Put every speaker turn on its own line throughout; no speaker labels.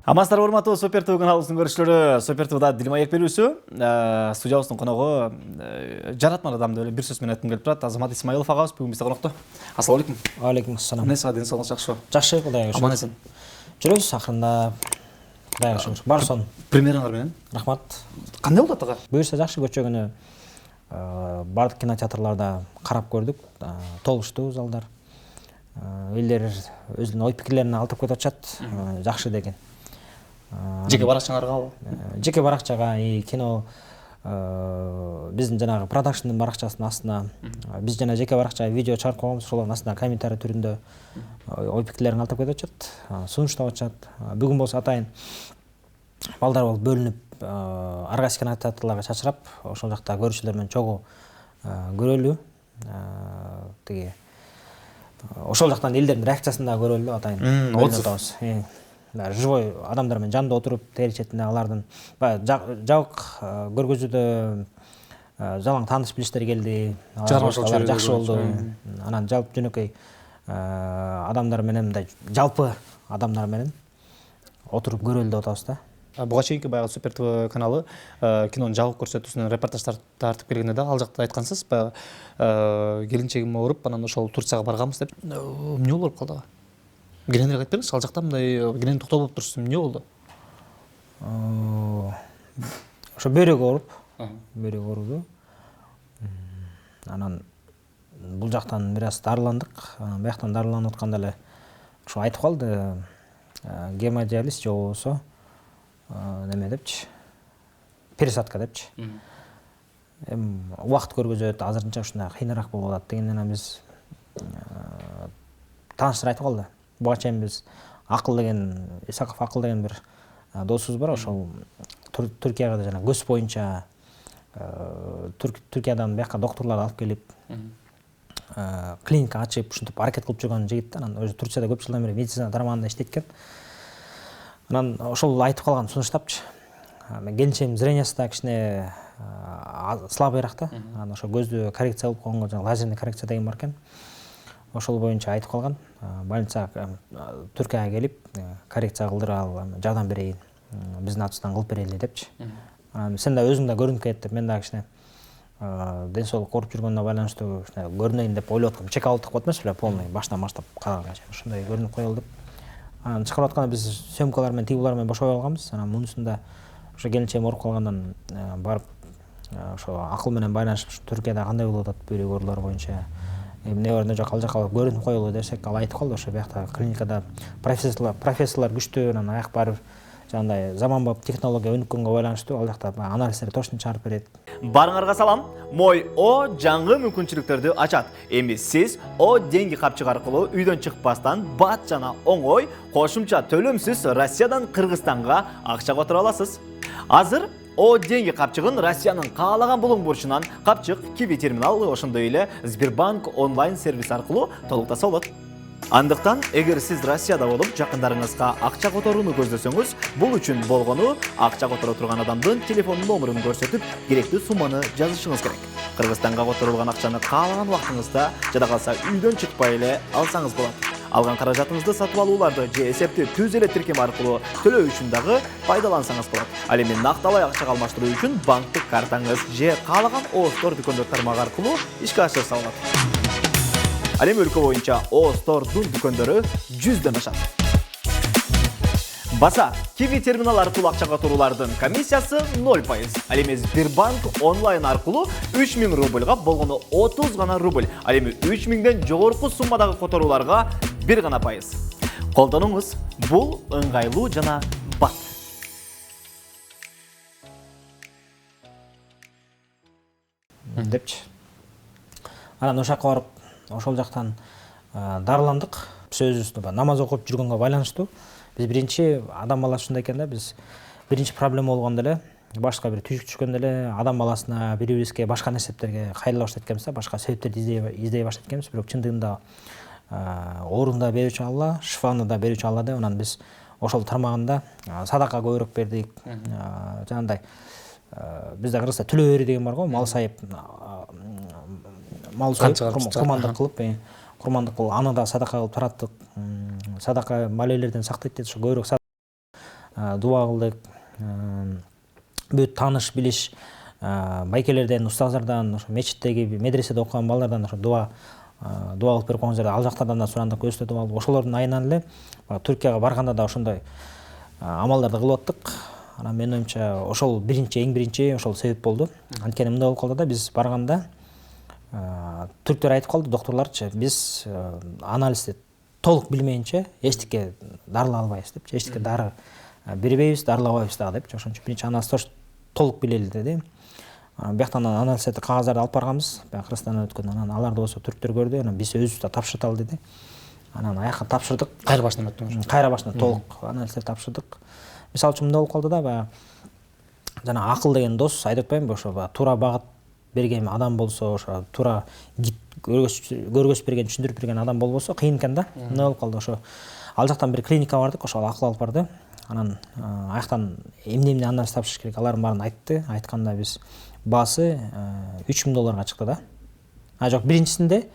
Амастар урматтуу Супер ТВ каналыбыздын көрүүчүлөрү, Супер ТВда Дилмаек берүүсү, студиябыздын коногу жаратман адамды эле бир сөз менен айткым келип турат. Азамат Исмаилов агабыз бүгүн бизде конокто. Ассалам алейкум.
Алейкум ассалам.
Эмне сага ден соолугуңуз жакшыбы?
Жакшы, Кудайга шүгүр.
Аман эсен.
Жүрөбүз акырында. Кудайга шүгүр. Бар сон.
Премьераңар менен.
Рахмат.
Кандай болду ага?
Буюрса жакшы көчө күнү бардык кинотеатрларда карап көрдүк. Толушту залдар. Элдер өзүнүн ой пикирлерин алтып кетип атышат. Жакшы деген.
Жеке баракчаңарга албы?
Жеке баракчага кино биздин жанагы продакшндын баракчасынын астына биз жана жеке баракчага видео чыгарып койгонбуз, ошолордун астына комментарий түрүндө ой пикирлерин калтырып кетип атышат, сунуштап атышат. Бүгүн болсо атайын балдар болуп бөлүнүп ар кайсы кинотеатрларга чачырап, ошол жакта көрүүчүлөр менен чогуу көрөлү. Тиги ошол жактан элдердин реакциясын да көрөлү атайын.
Отзыв.
Живой адамдар менен жанында отуруп тери четинде алардын жабык көргөзүүдө жалаң тааныш билиштер келди. Алар жакшы болду. Анан жалпы жөнөкөй адамдар менен мындай жалпы адамдар менен отуруп көрөлү деп атабыз да.
Буга чейинки баягы Супер ТВ каналы кинонун жабык көрсөтүүсүнөн репортаждар тартып келгенде да ал жакта айткансыз, баягы келинчегим ооруп, анан ошол Турцияга барганбыз деп. Эмне болуп калды ага? Кененирээк айтып бериңизчи, ал жакта мындай кенен токтоо болуп турсуз, эмне болду?
Ошо бөйрөк ооруп, ооруду. Анан бул жактан бир аз дарыландык. Анан бияктан дарыланып атканда эле ошо айтып калды, гемодиализ же болбосо неме депчи, пересадка депчи. Убакыт көргөзөт, азырынча ушундай кыйыныраак болуп атат дегенден биз тааныштар айтып калды. Буга чейин биз Акыл деген, Исаков Акыл деген бир досубуз бар, ошол Түркияга жана көз боюнча Түркиядан бияка докторлор алып келип клиника ачып, ушинтип аракет кылып жүргөн жигит. Анан өзү Турцияда көп жылдан бери медицина тармагында иштейт экен. Анан ошол айтып калган сунуштапчы. Келинчегимдин зрениясы да кичине слабыйраак да. Анан ошо көздү коррекция кылып койгонго жана лазерный коррекция деген бар экен. Ошол боюнча айтып калган. Больницага Түркияга келип, коррекция кылдырып ал жардам берейин, биздин атыбыздан кылып берели депчи. Анан сен да өзүң да көрүнүп кетет деп, мен да кичине ден соолук ооруп жүргөнүнө байланыштуу көрүнөйүн деп ойлоп аткам. Чек-аут кылып атмас беле, полный баштан баштап караганга чейин ушундай көрүнүп коелу деп. Анан чыгарып атканда биз съемкалар менен, тигулар менен бошобой калганбыз. Анан мунусунда ошо келинчегим ооруп калгандан барып ошо Акыл менен байланышып, Түркияда кандай болуп атат бөйрөк оорулары боюнча эмне бар, эмне жок, ал жака көрүнүп коелу десек, ал айтып калды. Ошо биякта клиникада профессорлор күчтүү, анан аяк барып жандай заманбап технология өнүккөнгө байланыштуу ал жакта анализдер точно чыгарып берет.
Барыңарга салам. Мой О жаңы мүмкүнчүлүктөрдү ачат. Эми сиз О деньги капчыгы аркылуу үйдөн чыкпастан бат жана оңой кошумча төлөмсүз Россиядан Кыргызстанга акча которо аласыз. Азыр О деньги капчыгын Россиянын каалаган булуң бурчунан капчык Киви терминал, ошондой эле Сбербанк онлайн сервис аркылуу толуктаса болот. Андыктан, эгер сиз Россияда болуп, жакындарыңызга акча которууну көздөсөңүз, бул үчүн болгону акча которо турган адамдын телефон номерун көрсөтүп, керектүү сумманы жазышыңыз керек. Кыргызстанга которулган акчаны каалаган убактыңызда жада калса үйдөн чыкпай эле алсаңыз болот. Алган каражатыңызды сатып алууларды же эсепти түз эле тиркем аркылуу төлөө үчүн дагы пайдалансаңыз болот. Ал эми накталай акчага алмаштыруу үчүн банктык картаңыз же каалаган О-Store дүкөндөр тармагы аркылуу ишке ашырса болот. Ал эми өлкө боюнча О-Store'дун дүкөндөрү 100дөн ашат. Баса, Киви терминал аркылуу акча которуулардын комиссиясы 0%. Ал эми Сбербанк онлайн аркылуу 3000 рубльга болгону 30 гана рубль. Ал эми 3000ден жогорку суммадагы которууларга 1 гана пайыз. Колдонуңуз, бул ыңгайлуу жана бат.
Депчи. Анан ошакка барып, ошол жактан дарыландык. Биз өзүбүз намаз окуп жүргөнгө байланыштуу. Биз биринчи адам баласы ушундай экен да, биз биринчи проблема болгондо эле, башка бир түйүк түшкөндө эле адам баласына, бири-бирибизге башка нерсептерге кайрыла баштайт экенбиз, башка себептерди издей баштайт экенбиз. Бирок чындыгында ооруну да берүүчү Алла, шифаны да берүүчү Алла деп, анан биз ошол тармагында садака көбүрөөк бердик. Жанагындай бизде Кыргызда төлөө бери деген бар го, мал сайып, мал сайып, курмандык кылып, курмандык кылып, аны да садака кылып тараттык. Садака малелерден сактайт дейт, ошо көбүрөөк дуба кылдык. Бүт тааныш билиш байкелерден, устаздардан, ошо мечиттеги, медреседе окуган балдардан ошо дуба кылып берип коюңуздар, ал жактардан да сурандык, өзү дуба кылып. Ошолордун айынан эле Түркияга барганда да ошондой амалдарды кылып аттык. Анан менин оюмча ошол эң биринчи ошол себеп болду. Анткени мындай болуп калды да, биз барганда түрктөр айтып калды, докторлорчу, биз анализди толук билмейинче эчтеке дарылай албайбыз депчи, эчтеке дары бербейбиз, дарылабайбыз дагы депчи. Ошон үчүн биринчи анализди толук билели деди. Бияктан анализдерди, кагазарды алып барганбыз, баягы Кыргызстандан өткөн. Анан аларды болсо түрктөр көрдү, анан биз өзүбүз да тапшырталы деди. Анан аяка тапшырдык.
Кайра башынан өттүңүз.
Кайра башынан толук анализдер тапшырдык. Мисалы үчүн мындай болуп калды да, баягы жана акыл деген дос, айтып атпаймынбы, ошо туура багыт берген адам болсо, ошо туура көргөзүп берген, түшүндүрүп берген адам болбосо кыйын экен да. Мындай болуп калды, ошо ал жактан бир клиникага бардык, ошол акыл алып барды. Анан аяктан эмне анализ тапшырыш керек, алардын баарын айтты. Айтканда биз баасы $3000 чыкты да. Жок, биринчисинде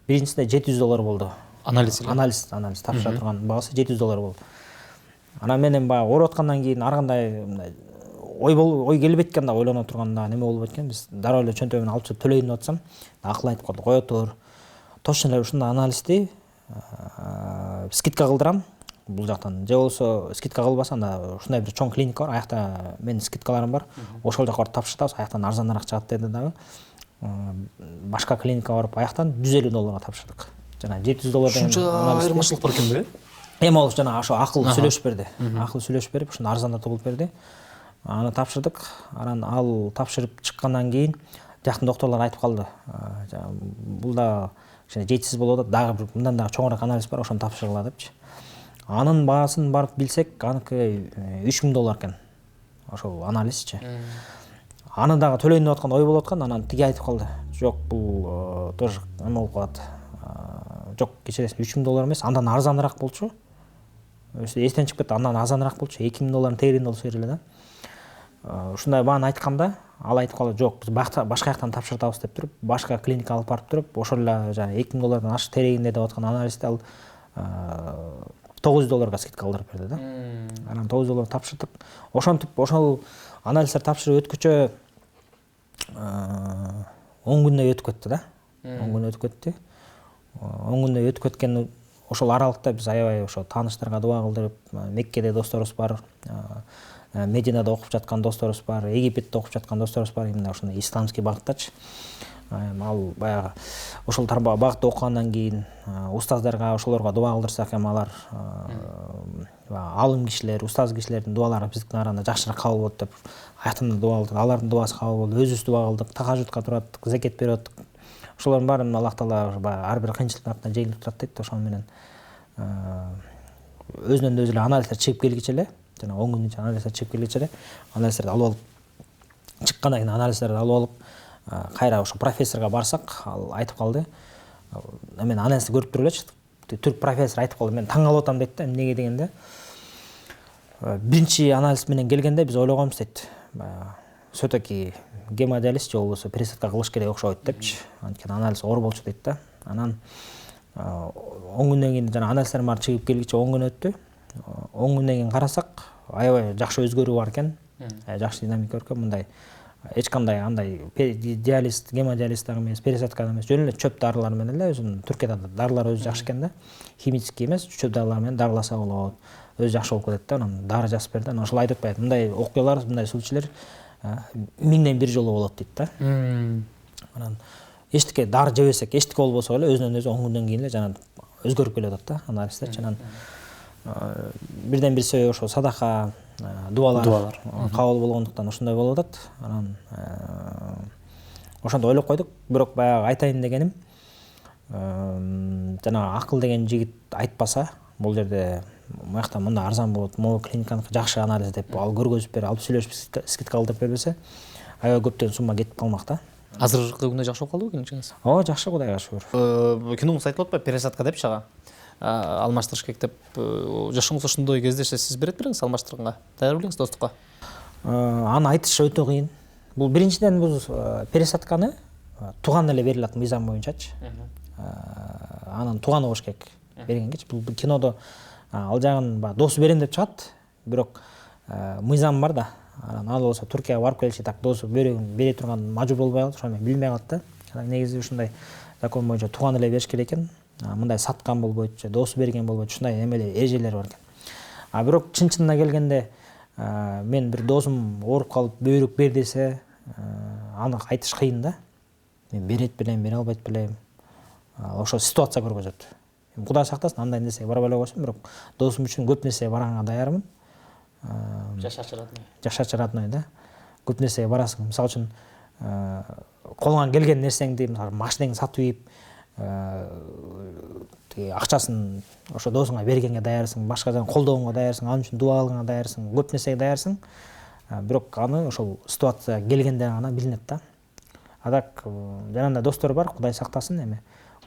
$700 болду. Анализ тапшыра турган баасы $700 болду. Анан менен баягы ооруп аткандан кийин ар кандай ой келбейт экен да, ойлоно турганда неме болбойт экен. Биз дароо эле чөнтөгүн алып чыгып төлөйүн деп атсам, акыл айтып калды, кое тур. Точно эле ушундай анализди скидка кылдырам бул жактан. Же болсо скидка кылбаса, анда ушундай бир чоң клиника бар, аякта менин скидкаларым бар. Ошол жака барып тапшыртабыз, аяктан арзаныраак чыгат деди дагы. Башка клиникага барып аяктан $150 тапшырдык. Жана $700 деген
ушунча айырмачылык бар экен да?
Эми ал жана ошо акыл сүйлөшүп берди. Акыл сүйлөшүп берип, ушуну арзандатып кылып берди. Аны тапшырдык. Анан ал тапшырып чыккандан кийин жактын докторлор айтып калды. Бул да кичине жетишсиз болуп атат, дагы бир мындан дагы чоңураак анализ бар, ошону тапшыргыла депчи. Анын баасын барып билсек, аныкы $3000 экен. Ошол анализчи. Аны дагы төлөйүн деп аткан ой болуп аткан, анан тиги айтып калды. Жок, бул тоже эме болуп калат. Жок, кечиресиң, $3000 эмес, андан арзаныраак болчу. Эстен чыгып кетти, андан арзаныраак болчу, $2000 тегерегинде болсо эле да. Ушундай бааны айтканда, ал айтып калды, жок, биз башка жактан тапшыртабыз деп туруп, башка клиника алып барып туруп, ошол эле жана $2000 ашык тегерегинде деп аткан анализди ал $900 скидка кылдырып берди да. Анан $900 тапшырдык. Ошентип ошол анализдер тапшырып өткүчө 10 күндөй өтүп кетти да. 10 күн өтүп кетти. 10 күндөй өтүп кеткен ошол аралыкта биз аябай ошо тааныштарга дуба кылдырып, Меккеде досторубуз бар, Мединада окуп жаткан досторубуз бар, Египетте окуп жаткан досторубуз бар, эмне ошондой исламский багыттачы. Ал баягы ошол багытта окугандан кийин устаздарга, ошолорго дуба кылдырсак, эми алар алым кишилер, устаз кишилердин дубалары биздикine караганда жакшыраак кабыл болот деп аяктан дуба кылдык. Алардын дубасы кабыл болду. Өзүбүз дуба кылдык, тахажжудка тураттык, закет берип аттык. Ошолордун баарын Аллах Таала баягы ар бир кыйынчылыктын артынан жеңилип турат дейт. Ошол менен өзүнөн өзү эле анализдер чыгып келгиче эле, жана 10 күндүн ичинде анализдер чыгып келгиче эле анализдерди алып алып, чыккандан кийин анализдерди алып алып, кайра ошо профессорго барсак, ал айтып калды. Мен анализди көрүп туруп элечи, түрк профессор айтып калды, мен таң калып атам дейт да, эмнеге дегенде. Биринчи анализ менен келгенде биз ойлогонбуз дейт. Все-таки гемодиализ же болбосо пересадка кылыш керек окшойт депчи. Анткени анализ оор болчу дейт да. Анан 10 күндөн кийин жана анализдер баары чыгып келгиче 10 күн өттү. 10 күндөн кийин карасак, аябай жакшы өзгөрүү бар экен. Жакшы динамика бар экен, мындай эч кандай андай диализ, гемодиализ дагы эмес, пересадка эмес, жөн эле чөп дарылар менен эле өзүнүн Түркияда дарылар өзү жакшы экен да. Химический эмес, чөп дарылар менен дарыласа болот. Өзү жакшы болуп кетет да, анан дары жазып берди. Анан ошол айтып атпайбы, мындай окуялар, мындай случайлар 1000ден 1 жолу болот дейт да. Анан эчтеке дары жебесек, эчтеке болбосо эле өзүнөн өзү 10 күндөн кийин эле жана өзгөрүп келип атат да анализдер. Анан бирден бир себеби ошо садака дубалар кабыл болгондуктан ошондой болуп атат. Анан ошондо ойлоп койдук, бирок баягы айтайын дегеним, жана акыл деген жигит айтпаса, бул жерде мыякта мындай арзан болот, могу клиниканыкы жакшы анализ деп ал көргөзүп берип, алып сүйлөшүп скидка кылдырып бербесе, аябай көптөн сумма кетип калмак да.
Азыркы күндө жакшы болуп калдыбы клиникаңыз?
Ооба, жакшы, Кудайга шүгүр.
Киноңуз айтып атпайбы, пересадка депчи ага. Алмаштырыш керек деп, жашыңыз ошондой кездешсе сиз берет белеңиз алмаштырганга? Даяр белеңиз достукка?
Аны айтыш өтө кыйын. Бул биринчиден бул пересадканы тууган эле бере алат мыйзам боюнчачы. Анан тууганы болуш керек бергенгечи. Бул кинодо ал жагын досу берем деп чыгат, бирок мыйзам бар да. Анан ал болсо Түркияга барып келиши так досу бөөрөгүн бере турган мажбур болбой калды, ошону мен билбей калат да. Негизи ушундай закон боюнча тууган эле бериш керек экен. Мындай саткан болбойт же досу берген болбойт, ушундай эмелер эрежелер бар экен. Бирок чын-чынына келгенде мен бир досум ооруп калып бөйрөк бер десе, аны айтыш кыйын да. Мен берет белем, бере албайт белем. Ошо ситуация көргөзөт. Кудай сактасын, андай нерсеге барбай эле койсун, бирок досум үчүн көп нерсеге барганга даярмын. Жашач родной да. Көп нерсеге барасың. Мисалы үчүн колуңан келген нерсеңди, машинаңды сатып ийип, акчасын ошо досуңа бергенге даярсың, башка жактан колдоонго даярсың, ал үчүн дуа кылганга даярсың, көп нерсеге даярсың. Бирок аны ошол ситуация келгенде гана билинет да. Так жанагындай достор бар, Кудай сактасын эми.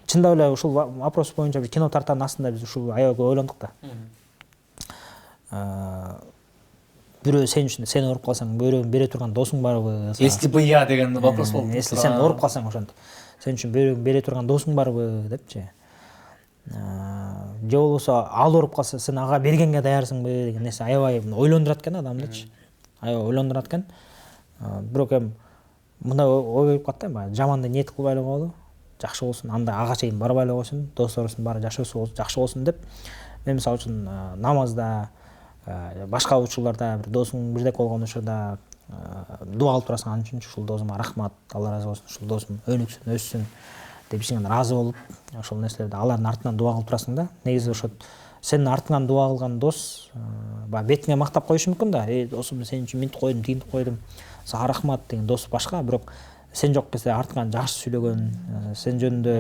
Чындап эле ушул вопрос боюнча бир кино тартанын астында биз ушул аябай көп ойлондук да. Бирөө сен үчүн сен ооруп калсаң бөйрөгүн бере турган досуң барбы?
Если бы я деген вопрос болду.
Если сен ооруп калсаң ошентип, сен үчүн бөйрөгүн бере турган досуң барбы депчи. Же болбосо ал ооруп калса сен ага бергенге даярсыңбы деген нерсе аябай ойлондурат экен адамдычы. Аябай ойлондурат экен. Бирок эми мындай ой келип калат да, баягы жаманды ниет кылбай эле коелу. Жакшы болсун, анда ага чейин барбай эле койсун, досторубуздун баары жакшы болсун деп. Мен мисалы үчүн намазда, башка учурларда бир досуң бирдек болгон учурда дуа кылып турасың, ал үчүн ушул досума рахмат, Алла ыраазы болсун, ушул досум өнүксүн, өссүн деп ишиңен ыраазы болуп, ошол нерселерди алардын артынан дуа кылып турасың да. Негизи ошо сенин артыңан дуа кылган дос баягы бетиңе мактап коюшу мүмкүн да. Досум, сен үчүн минтип койдум, тигинтип койдум, сага рахмат деген дос башка, бирок сен жок кезде артыңан жакшы сүйлөгөн, сен жөнүндө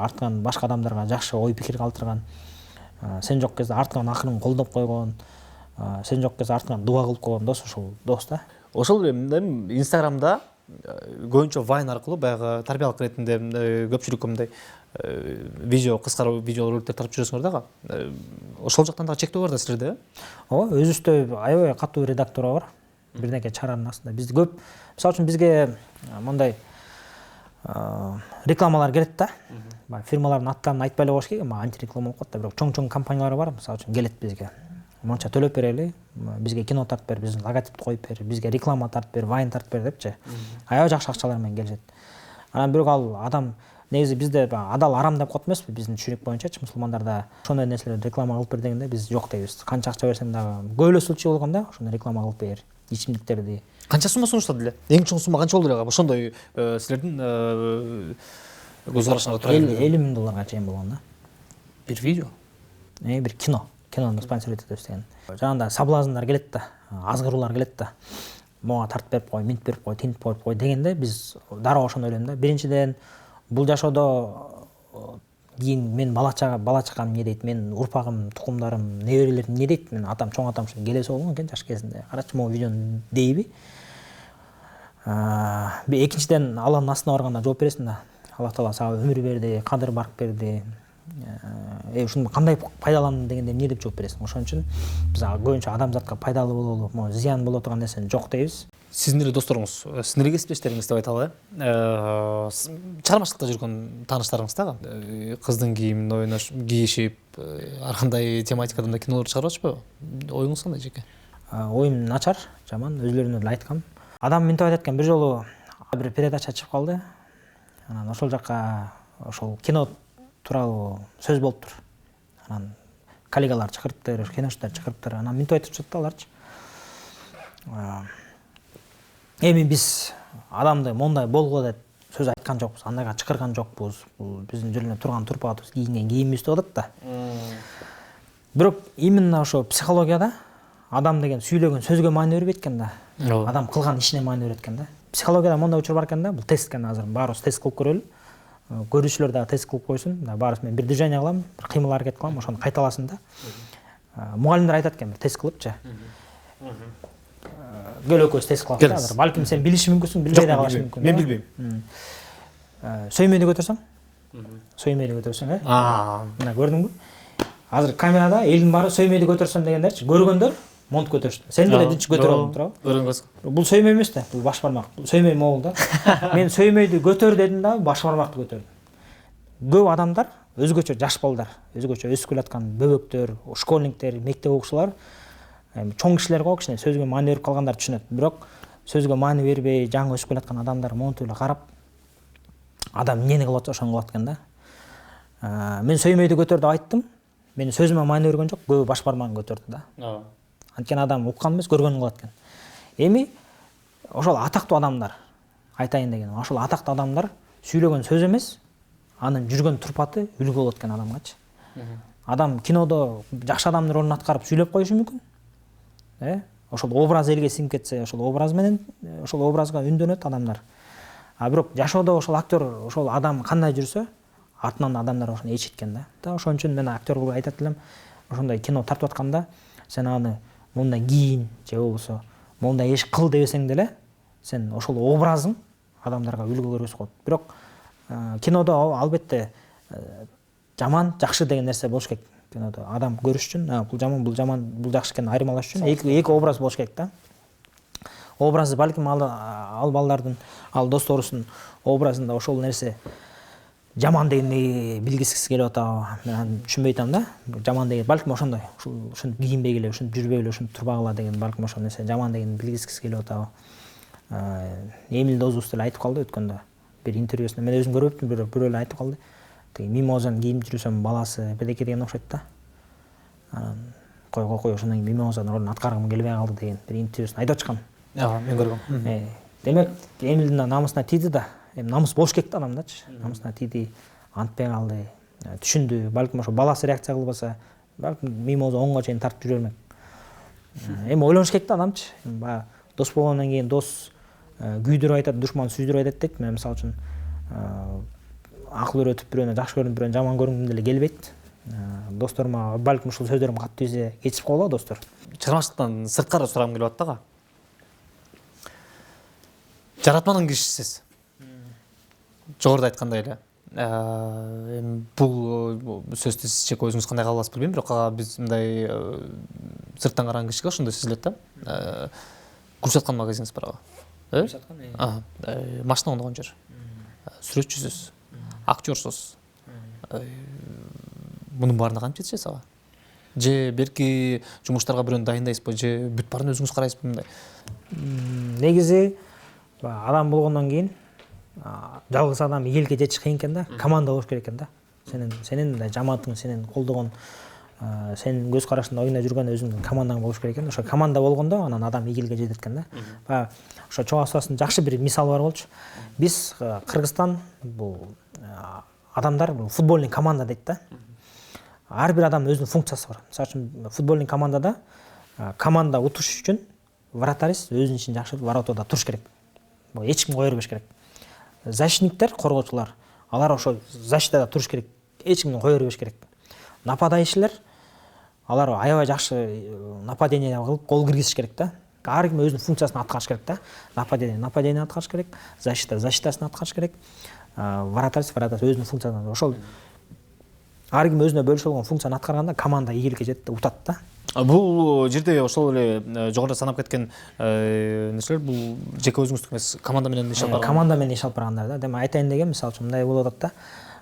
артыңан башка адамдарга жакшы ой пикир калтырган, сен жок кезде артыңан акырын колдоп койгон, сен жок кезде артыңан дуа кылып койгон дос ошол дос да.
Ошол эми Инстаграмда көбүнчө Vine аркылуу баягы тарбиялык иретинде көпчүлүккө мындай видео, кыска видео роликтер тарап жүрөсүңөр дагы. Ошол жактан дагы чектөө бар да силерде?
Ооба, өзүбүздө аябай катуу редактор бар. Бирнеке чаранын астында. Бизди көп, мисалы үчүн бизге мындай рекламалар келет да. Фирмалардын аттарын айтпай эле коюш керек, антиреклама болуп калат да, бирок чоң-чоң компаниялар бар, мисалы үчүн келет бизге. Монча төлөп берели, бизге кино тартып бер, биздин логотипти коюп бер, бизге реклама тартып бер, Vine тартып бер депчи. Аябай жакшы акчалар менен келишет. Анан бирок ал адам негизи бизде адал арам деп коет эмеспи, биздин түшүнүк боюнчачы мусулмандарда ошондой нерселерди реклама кылып бер дегенде биз жок дейбиз. Канча акча берсең дагы көп эле случай болгон да, ошону реклама кылып бер, ичимдиктерди.
Канча сумма сунуштады эле? Эң чоң сумма канча болду эле? Ошондой силердин көз карашыңарга туура келген.
$50,000 чейин болгон да.
Бир видео?
Бир кинону спонсор этебиз деген. Жанагындай соблазндар келет да, азгыруулар келет да. Мага тартып берип кой, минтип берип кой, тинтип берип кой дегенде биз дароо ошону ойлойм да. Биринчиден бул жашоодо кийин мен бала чагам эмне дейт, мен урпагым, тукумдарым, неберелерим эмне дейт, мен атам, чоң атам ушул келеси болгон экен жаш кезинде. Карачы могу видеону дейби. Экинчиден Алланын астына барганда жооп бересиң да. Алла Таала сага өмүр берди, кадыр барк берди. Ушуну кандай пайдаландым дегенде эмне деп жооп бересиң. Ошон үчүн биз көбүнчө адамзатка пайдалуу бололу, могу зыян боло турган нерсени жок дейбиз.
Сиздин эле досторуңуз, сиздин эле кесиптештериңиз деп айталы, чыгармачылыкта жүргөн тааныштарыңыз дагы кыздын кийимин кийишип, ар кандай тематикада мындай кинолор чыгарып атышпайбы? Оюңуз кандай жеке?
Оюм начар, жаман, өзүлөрүнө эле айткам. Адам минтип айтат экен, бир жолу бир передача чыгып калды. Анан ошол жакка ошол кино тууралуу сөз болуптур. Анан коллегалар чакырыптыр, киношниктер чакырыптыр. Анан минтип айтып жатты аларчы. Эми биз адамды мондай болгула деп сөз айткан жокпуз, андайга чакырган жокпуз. Бул биздин жүрүнө турган турпагыбыз, кийинген кийимибиз деп атат да. Бирок именно ошо психологияда адам деген сүйлөгөн сөзгө маани бербейт экен да. Адам кылган ишине маани берет экен да. Психологияда мондай учур бар экен да. Бул тест экен, азыр баарыбыз тест кылып көрөлү. Көрүүчүлөр дагы тест кылып койсун. Баарыбыз мен бир движение кылам, бир кыймыл аракет кылам, ошону кайталасын да. Мугалимдер айтат экен, бир тест кылыпчы. Гөл экөөбүз тест кылабыз да. Азыр балким сен билиши мүмкүнсүң, билбей да калышы мүмкүн.
Мен билбейм.
Сөймөйдү көтөрсөң? Сөймөйдү көтөрсөң, мына көрдүңбү? Азыр камерада элдин баары сөймөйдү көтөрсөм дегендерчи, көргөндөр монт көтөрүштү. Сен деле биринчи көтөрүп алдың, туурабы?
Көргөнбүз.
Бул сөймөй эмес да, бул баш бармак. Сөймөй могул да. Мен сөймөйдү көтөр дедим да, баш бармакты көтөрдүм. Көп адамдар, өзгөчө жаш балдар, өзгөчө өсүп келаткан бөбөктөр, школьниктер, мектеп окуучулар чоң кишилер го кичине сөзгө маани берип калгандар түшүнөт. Бирок сөзгө маани бербей жаңы өсүп келаткан адамдар монтип эле карап адам эмнени кылып атса ошону кылат экен да. Мен сөймөйдү көтөрдү айттым. Менин сөзүмө маани берген жок, көбү баш бармагын көтөрдү да. Анткени адам уккан эмес, көргөнүн кылат экен. Эми ошол атактуу адамдар айтайын дегеним, ошол атактуу адамдар сүйлөгөн сөз эмес, анын жүргөн турпаты үлгү болот экен адамгачы. Адам кинодо жакшы адамдын ролун аткарып сүйлөп коюшу мүмкүн. Ошол образ элге сиңип кетсе, ошол образ менен ошол образга үндөнөт адамдар. А бирок жашоодо ошол актер, ошол адам кандай жүрсө, артынан адамдар ошону ээчит экен да. Ошон үчүн мен актерге айтат элем, ошондой кино тартып атканда сен аны мындай кийин же болбосо мындай иш кыл дебесең деле, сен ошол образың адамдарга үлгү көргөзүп коет. Бирок кинодо албетте жаман, жакшы деген нерсе болуш керек. Кинодо адам көрүш үчүн, бул жаман, бул жакшы экенин айырмалаш үчүн эки образ болуш керек да. Образы балким ал балдардын, ал досторубуздун образында ошол нерсе жаман дегенди билгисиз келип атабы, мен түшүнбөй атам да. Жаман деген балким ошондой, ушинтип кийинбей эле, ушинтип жүрбөй эле, ушинтип турбагыла деген балким ошол нерсе жаман дегенди билгисиз келип атабы. Эмил Дозубуз деле айтып калды өткөндө бир интервьюсунда, мен өзүм көрбөптүм, бирөө эле айтып калды. Тиги Мимозаны кийинип жүрсөм баласы бедеке деген окшойт да. Кой ошондон кийин Мимозанын ролун аткаргым келбей калды деген бир интервьюсун айтып атышкан.
Мен көргөм.
Демек, Эмилдин намысына тийди да. Эми намыс болуш керек да адамдачы. Намысына тийди, антпай калды, түшүндү. Балким ошо баласы реакция кылбаса, балким Мимоза оңго чейин тартып жүрө бермек. Эми ойлонуш керек да адамчы. Баягы дос болгондон кийин дос күйдүрүп айтат, душман сүйдүрүп айтат дейт. Мен мисалы үчүн акыл үйрөтүп бирөөнү жакшы көрүп бирөөнү жаман көргүм деле келбейт. Досторума балким ушул сөздөрүм катуу тийсе кетип калалы достор.
Чыгармачылыктан сырткары сурагым келип атты ага. Жаратманын кишисиз. Жогоруда айткандай эле. Бул сөздү сиз жеке өзүңүз кандай кабыл аласыз билбейм, бирок биз мындай сырттан караган кишиге ошондой сезилет да. Гүлсаткан магазинибиз бар ага. Гүлсаткан? Машина оңдогон жер. Сүрөтчүсүз, актёрсуз. Мунун баарына кантип жетишесиз ага? Же берки жумуштарга бирөөнү дайындайсызбы, же бүт баарын өзүңүз карайсызбы мындай?
Негизи адам болгондон кийин жалгыз адам ийгиликке жетиш кыйын экен да, команда болуш керек экен да. Сенин жамаатың, сенин колдогон, сенин көз карашыңда оюнда жүргөн өзүңдүн командаң болуш керек экен. Ошо команда болгондо анан адам ийгиликке жетет экен да. Ошо Чоң Астыбастын жакшы бир мисалы бар болчу. Биз Кыргызстан бул адамдар бул футбольный команда дейт да. Ар бир адамдын өзүнүн функциясы бар. Мисалы үчүн футбольный командада команда утуш үчүн вратарь өзүнүн ишин жакшы воротада туруш керек. Эч ким кое бербеш керек. Защитниктер, коргоочулар, алар ошо защитада туруш керек. Эч кимди кое бербеш керек. Нападающийлер, алар аябай жакшы нападение кылып гол киргизиш керек да. Ар ким өзүнүн функциясын аткарыш керек да. Нападение аткарыш керек, защитасын аткарыш керек. Вратарь өзүнүн функциясын. Ошол ар ким өзүнө бөлүшө алган функцияны аткарганда команда ийгиликке жетет, утат да.
Бул жерде ошол эле жогоруда санап кеткен нерселер бул жеке өзүңүздүк эмес, команда менен иш алып барган.
Команда менен иш алып баргандар да. Демек айтайын деген мисалы үчүн мындай болуп атат да.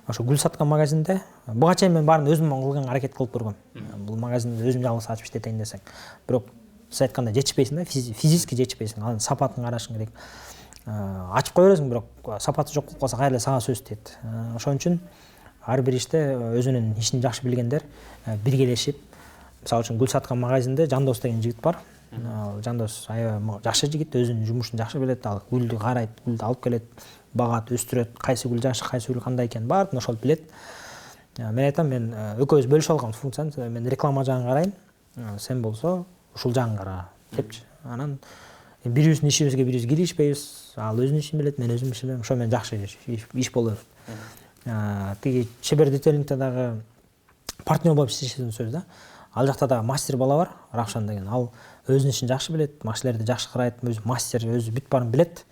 Ошо гүл саткан магазинде буга чейин мен баарын өзүм кылганга аракет кылып көргөм. Бул магазинди өзүм жалгыз ачып иштетейин десең. Бирок сиз айткандай жетишпейсиң да, физически жетишпейсиң. Анын сапатын карашың керек. Ачып кое бересиң, бирок сапаты жок болуп калса кайра эле сага сөз тиет. Ошон үчүн ар бир иште өзүнүн ишин жакшы билгендер биргелешип, мисалы үчүн гүл саткан магазинде Жандос деген жигит бар. Жандос аябай жакшы жигит, өзүнүн жумушун жакшы билет, ал гүлдү карайт, гүлдү алып келет, багат, өстүрөт, кайсы гүл жакшы, кайсы гүл кандай экенин баарын ошол билет. Мен айтам, мен экөөбүз бөлүшүп алганбыз функцияны, мен реклама жагын карайын, сен болсо ушул жагын кара депчи. Анан бирибиздин ишибизге бирибиз киришпейбиз, ал өзүнүн ишин билет, мен өзүмдүн ишимди билем, ошо менен жакшы иш боло берет. Тиги Чебер детейлингде дагы партнер болуп иштешкен сөз да. Ал жакта да мастер бала бар, Рахшан деген. Ал өзүнүн ишин жакшы билет, машиналерди жакшы карайт, өзү мастер, өзү бүт баарын билет.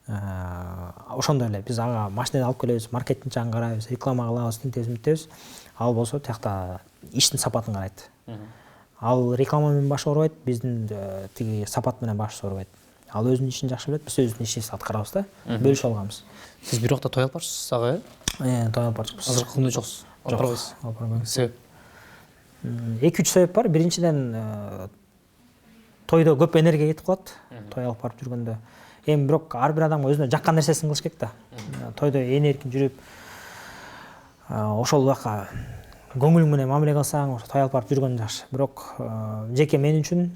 Ошондой эле биз ага машинаны алып келебиз, маркетинг жагын карайбыз, реклама кылабыз, тинтебиз. Ал болсо тиякта иштин сапатын карайт. Ал реклама менен баш оорубайт, биздин тиги сапат менен баш оорубайт. Ал өзүнүн ишин жакшы билет, биз өзүбүздүн ишибизди аткарабыз да, бөлүшүп алганбыз.
Сиз бир убакта той алып барчысыз ага,
той алып барчыкпыз.
Азыр кымды жоксуз? Алып барбайсыз.
Алып барбайм.
Себеп?
2-3 себеп бар. Биринчиден тойдо көп энергия кетип калат, той алып барып жүргөндө. Эми бирок ар бир адамга өзүнө жаккан нерсесин кылыш керек да. Тойдо энергия жүрүп, ошол убакка көңүл менен мамиле кылсаң, той алып барып жүргөн жакшы. Бирок жеке мен үчүн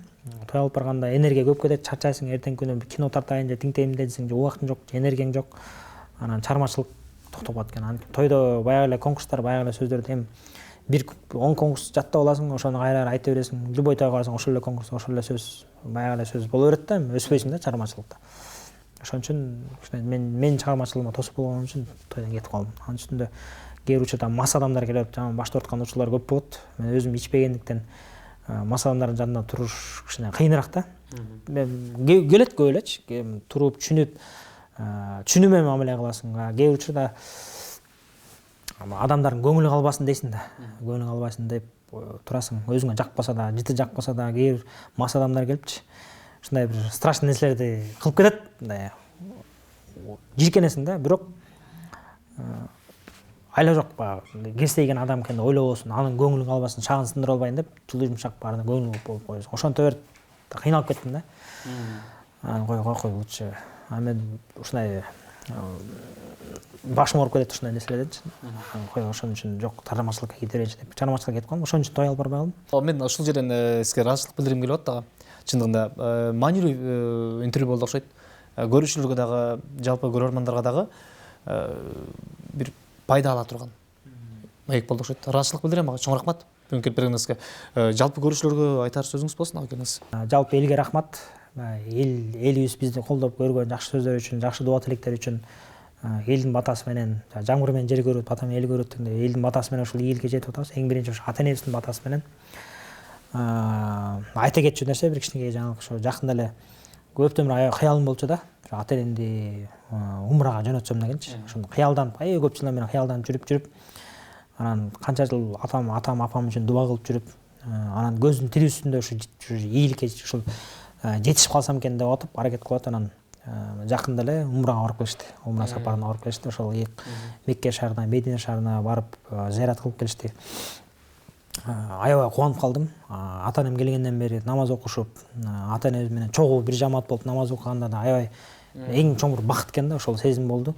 той алып барганда энергия көп кетет, чарчайсың, эртең күнү кино тартайын же тиңтейм десең, же убактың жок, же энергияң жок. Анан чыгармачылык токтоп калат экен. Тойдо баягы эле конкурстар, баягы эле сөздөрдү эми бир 10 конкурс жаттап аласың, ошону кайра айта бересиң. Любой тойго барсаң ошол эле конкурс, ошол эле сөз, баягы эле сөз боло берет да, өспөйсүң да чыгармачылыкта. Ошон үчүн мен чыгармачылыгыма тосуп болгон үчүн тойдон кетип калдым. Анын үстүндө кээ бир учурда мас адамдар келип, жаман баш тартқан учурлар көп болот. Мен өзүм ичпегендиктен мас адамдардын жанында туруш кичине кыйыныраак да. Келет көп элечи, туруп түшүнүп, түшүнүү менен мамиле кыласың. Кээ бир учурда адамдардын көңүлү калбасын дейсиң да. Көңүлү калбасын деп турасың. Өзүңө жакпаса да, жыты жакпаса да, кээ бир мас адамдар келипчи. Ушундай бир страшный нерселерди кылып кетет. Мындай жиркенесиң да, бирок айла жок, кирстейген адам экен деп ойлобосун, анын көңүлүн калбасын, шагын сындыра албайын деп, жылы жумшак баарына көңүл болуп коесуң. Ошонто берип кыйналып кеттим да. Кой лучше. Мен ушундай башым ооруп кетет ушундай нерселерденчи. Кой ошон үчүн жок, чыгармачылыкка кете берейинчи деп, чыгармачылыкка кетип калдым. Ошон үчүн той алып барбай калдым.
Мен ушул жерден сизге ыраазычылык билдиргим келип атат дагы. Чындыгында маанилүү интервью болду окшойт. Көрүүчүлөргө дагы, жалпы көрөрмандарга дагы бир пайда ала турган маек болду окшойт. Ыраазычылык билдирем ага. Чоң рахмат бүгүнкү келип бергениңизге. Жалпы көрүүчүлөргө айтар сөзүңүз болсун ага келиңиз.
Жалпы элге рахмат. Элибиз бизди колдоп көргөн жакшы сөздөр үчүн, жакшы дуа тилектер үчүн, элдин батасы менен, жамгыр менен жер көрөт, бата менен эл көрөт дегенде, элдин батасы менен ушул ийгиликке жетип атабыз. Эң биринчи ошо ата энебиздин батасы менен. Айта кетчү нерсе бир кичинекей жаңылык, ошо жакында эле көптөн бери кыялым болчу да. Ата энемди умрага жөнөтсөм дегенчи. Ошондо кыялданып, көп жылдан бери кыялданып жүрүп, анан канча жыл атам, апам үчүн дуа кылып жүрүп, анан көздүн тири үстүндө ушу ийгиликке ушул жетишип калсам экен деп атып аракет кылып, анан жакында эле умрага барып келишти. Умра сапарына барып келишти. Ошол Мекке шаарына, Медина шаарына барып зыярат кылып келишти. Аябай кубанып калдым. Ата энем келгенден бери намаз окушуп, ата энебиз менен чогуу бир жамаат болуп намаз окуганда да аябай эң чоң бир бакыт экен да, ошол сезим болду.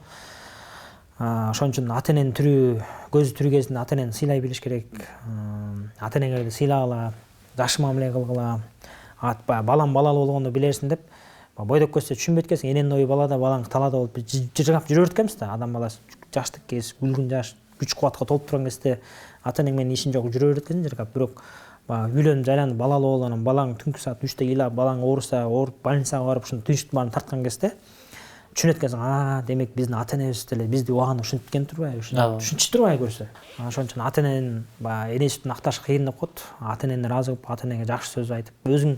Ошон үчүн ата эненин түрү, көзү тирүү кезинде ата энени сыйлай билиш керек. Ата энеңерди сыйлагыла, жакшы мамиле кылгыла. Балам балалуу болгондо билерсиң деп, бойдоп көзсө түшүнбөйт экенсиң. Эненин ою балада, балаң талаада болуп жыргап жүрө берет экенбиз да. Адам баласы жаштык кез, күлгүн жаш, күч кубатка толуп турган кезде ата энең менен ишин жок жүрө берет экенсиң жыргап. Бирок үйлөнүп жайланып балалуу болуп, анан балаң түнкү саат 3-те ыйлап, балаң ооруса, ооруп больницага барып ушуну түйүштүн баарын тарткан кезде түшүнөт экенсиң, демек биздин ата энебиз деле бизди убагында ушинткен турбайбы, түшүнчү турбайбы көрсө. Ошон үчүн ата эненин эне сүтүн акташ кыйын деп коет. Ата энени ыраазы кылып, ата энеңе жакшы сөз айтып, өзүң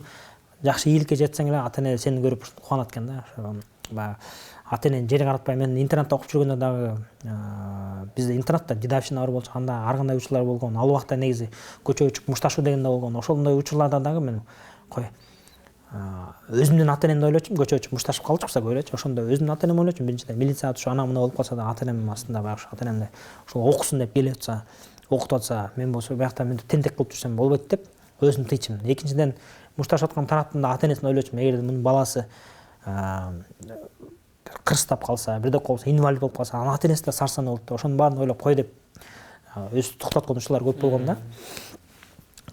жакшы ийгиликке жетсең эле ата эне сени көрүп кубанат экен да. Ата энени жер каратпай, мен интернатта окуп жүргөндө дагы бизде интернатта дедовщина бар болчу, анда ар кандай учурлар болгон. Ал убакта негизи көчө чык мушташу деген да болгон. Ошондой учурларда дагы мен өзүмдүн ата энемди ойлочумун, көчө чык мушташып калчыкса көп элечи. Ошондо өзүмдүн ата энемди ойлочумун. Биринчиден милиция атышы ана мына болуп калса да ата энем астында баягы ата энемди ошол окусун деп келип атса, окутуп атса, мен болсо биякта мен тентек кылып жүрсөм болбойт деп өзүм тыйчымын. Экинчиден мушташып аткан тараптын да ата энесин ойлочумун. Эгер мунун баласы кырстап калса, бирдек болсо, инвалид болуп калса, анын ата энеси да сарсанаа болот. Ошонун баарын ойлоп кой деп өзү токтоткон учурлар көп болгон да.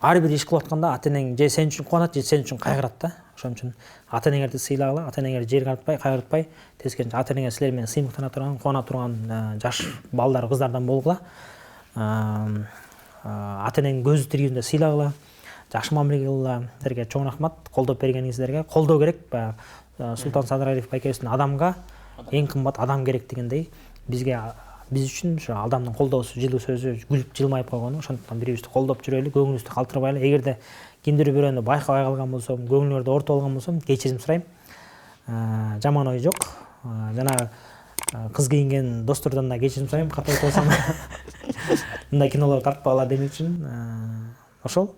Ар бир иш кылып атканда ата энең же сен үчүн кубанат, же сен үчүн кайгырат да. Ошон үчүн ата энеңерди сыйлагыла, ата энеңерди жер каратпай, кайгыртпай, тескерисинче ата энеңер силер менен сыймыктана турган, кубана турган жаш балдар, кыздардан болгула. Ата энеңдин көзү тирүүндө сыйлагыла, жакшы мамиле кылгыла. Силерге чоң рахмат, колдоп бергениңиздерге. Колдоо керек. Султан Садыралиев байкебиздин адамга эң кымбат адам керек дегендей, биз үчүн ошо адамдын колдоосу, жылуу сөзү, күлүп жылмайып койгону. Ошондуктан бирибизди колдоп жүрөлү, көңүлүбүздү калтырбайлы. Эгерде кимдир бирөөнү байкабай калган болсом, көңүлүңөрдү оорута алган болсом, кечирим сурайм. Жаман ой жок. Жанагы кыз кийинген достордон да кечирим сурайм, ката айтып алсам. Мындай кинолор тартпагыла демек үчүн. Ошол.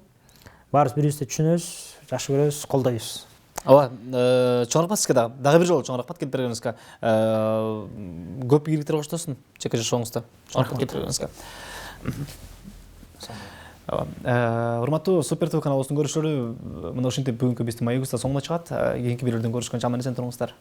Баарыбыз бирибизди түшүнөбүз, жакшы көрөбүз, колдойбуз.
Ооба, чоң рахмат сизге дагы бир жолу чоң рахмат келип бергениңизге. Көп ийгиликтер коштосун чекке жашооңузда. Чоң рахмат келип бергениңизге. Урматтуу Супер ТВ каналыбыздын көрүүчүлөрү, мына ушинтип бүгүнкү биздин маегибиз да соңуна чыгат. Кийинки бирлерден көрүшкөнчө аман эсен туруңуздар.